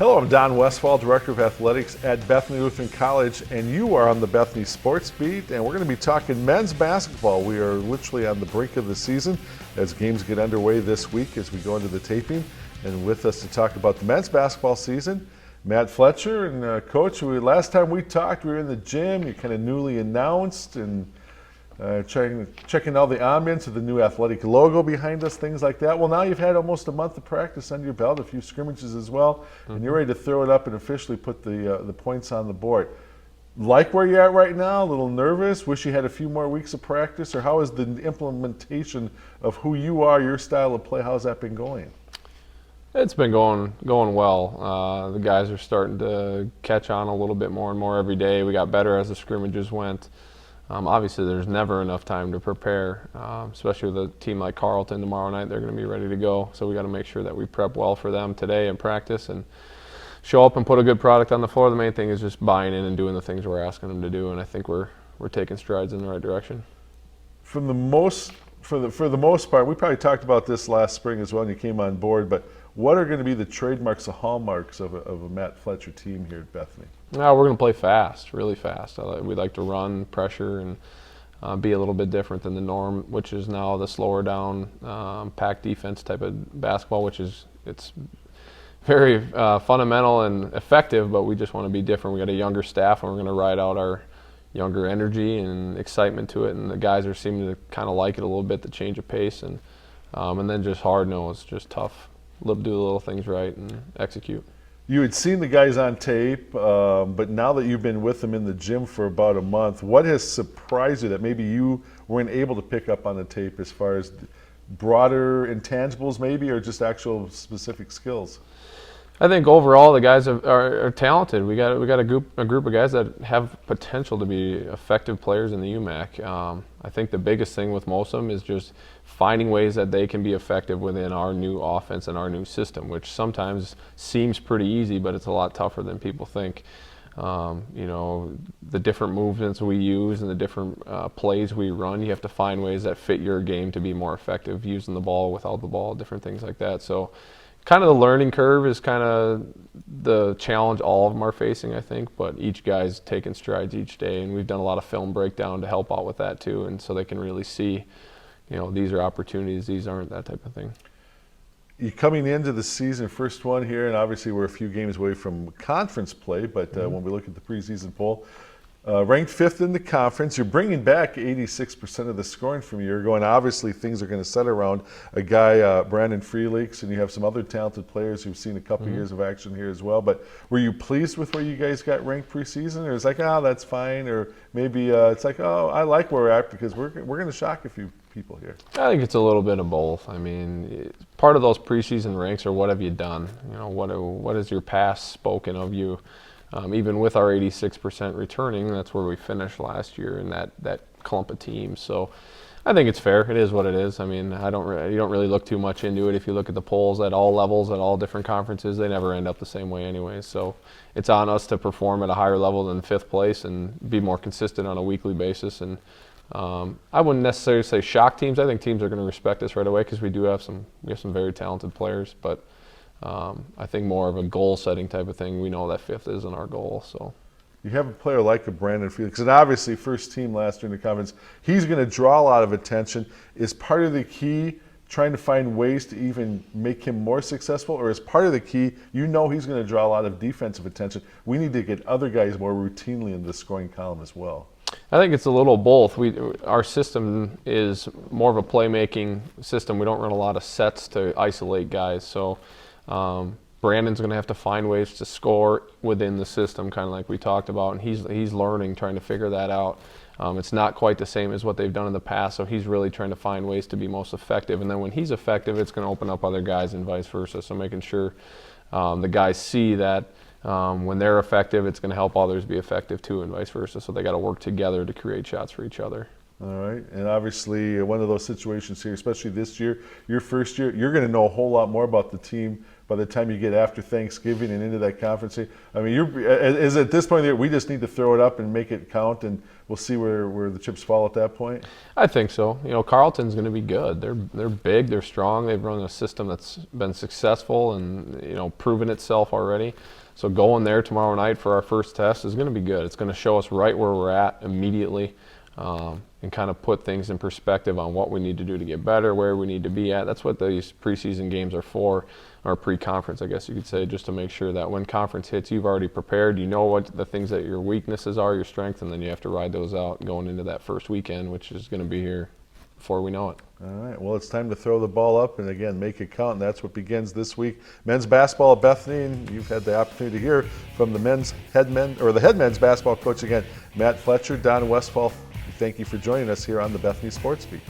Hello, I'm Don Westfall, Director of Athletics at Bethany Lutheran College, and you are on the Bethany Sports Beat, and we're going to be talking men's basketball. We are literally on the brink of the season as games get underway this week as we go into the taping. And with us to talk about the men's basketball season, Matt Fletcher. And Coach, last time we talked, we were in the gym. You kind of newly announced and checking all the ambience of the new athletic logo behind us, things like that. Well, now you've had almost a month of practice under your belt, a few scrimmages as well, and you're ready to throw it up and officially put the points on the board. Like where you're at right now? A little nervous? Wish you had a few more weeks of practice? Or how is the implementation of who you are, your style of play, how's that been going? It's been going well. The guys are starting to catch on a little bit more and more every day. We got better as the scrimmages went. Obviously, there's never enough time to prepare, especially with a team like Carleton tomorrow night. They're going to be ready to go, so we got to make sure that we prep well for them today in practice and show up and put a good product on the floor. The main thing is just buying in and doing the things we're asking them to do, and I think we're taking strides in the right direction. For the most part, we probably talked about this last spring as well, and you came on board. But what are going to be the trademarks, the hallmarks of a Matt Fletcher team here at Bethany? No, we're going to play fast, really fast. We like to run, pressure, and be a little bit different than the norm, which is now the slower down, pack defense type of basketball, which is it's very fundamental and effective. But we just want to be different. We got a younger staff, and we're going to ride out our younger energy and excitement to it. And the guys are seeming to kind of like it a little bit, the change of pace, and then just hard nosed, just tough. Do the little things right and execute. You had seen the guys on tape, but now that you've been with them in the gym for about a month, what has surprised you that maybe you weren't able to pick up on the tape as far as broader intangibles maybe, or just actual specific skills? I think overall the guys are talented. We got a group of guys that have potential to be effective players in the UMAC. I think the biggest thing with most of them is just finding ways that they can be effective within our new offense and our new system, which sometimes seems pretty easy, but it's a lot tougher than people think. The different movements we use and the different plays we run, you have to find ways that fit your game to be more effective, using the ball, without the ball, different things like that. So kind of the learning curve is kind of the challenge all of them are facing, I think, but each guy's taking strides each day, and we've done a lot of film breakdown to help out with that too, and so they can really see, these are opportunities, these aren't, that type of thing. You're coming into the season, first one here, and obviously we're a few games away from conference play, but when we look at the preseason poll, ranked 5th in the conference. You're bringing back 86% of the scoring from a year ago, and obviously things are going to set around a guy, Brandon Freelix, and you have some other talented players who've seen a couple years of action here as well. But were you pleased with where you guys got ranked preseason, or it's like, that's fine, or maybe it's like, I like where we're at because we're going to shock a few people here? I think it's a little bit of both. I mean, part of those preseason ranks are what have you done? What has your past spoken of you? Even with our 86% returning, that's where we finished last year in that clump of teams. So I think it's fair. It is what it is. I mean, you don't really look too much into it. If you look at the polls at all levels, at all different conferences, they never end up the same way anyway. So it's on us to perform at a higher level than 5th place and be more consistent on a weekly basis. And I wouldn't necessarily say shock teams. I think teams are going to respect us right away because we have some very talented players, but I think more of a goal-setting type of thing. We know that 5th isn't our goal. So you have a player like a Brandon Felix, and obviously first team last year in the conference. He's going to draw a lot of attention. Is part of the key trying to find ways to even make him more successful, or is part of the key, he's going to draw a lot of defensive attention? We need to get other guys more routinely in the scoring column as well. I think it's a little both. Our system is more of a playmaking system. We don't run a lot of sets to isolate guys. So Brandon's going to have to find ways to score within the system, kind of like we talked about, and he's learning, trying to figure that out. It's not quite the same as what they've done in the past, so he's really trying to find ways to be most effective. And then when he's effective, it's going to open up other guys and vice versa. So making sure the guys see that when they're effective, it's going to help others be effective too, and vice versa. So they got to work together to create shots for each other. All right, and obviously one of those situations here, especially this year, your first year, you're going to know a whole lot more about the team by the time you get after Thanksgiving and into that conference. I mean, is at this point there, we just need to throw it up and make it count, and we'll see where the chips fall at that point. I think so. You know, Carleton's going to be good. They're big, they're strong. They've run a system that's been successful and proven itself already. So going there tomorrow night for our first test is going to be good. It's going to show us right where we're at immediately. And kind of put things in perspective on what we need to do to get better, where we need to be at. That's what these preseason games are for, or pre-conference, I guess you could say, just to make sure that when conference hits, you've already prepared. You know what the things that your weaknesses are, your strengths, and then you have to ride those out going into that first weekend, which is going to be here before we know it. All right, well, it's time to throw the ball up and, again, make it count, and that's what begins this week. Men's basketball at Bethany, and you've had the opportunity to hear from the head men's basketball coach, again, Matt Fletcher. Don Westfall, thank you for joining us here on the Bethany Sports Beat.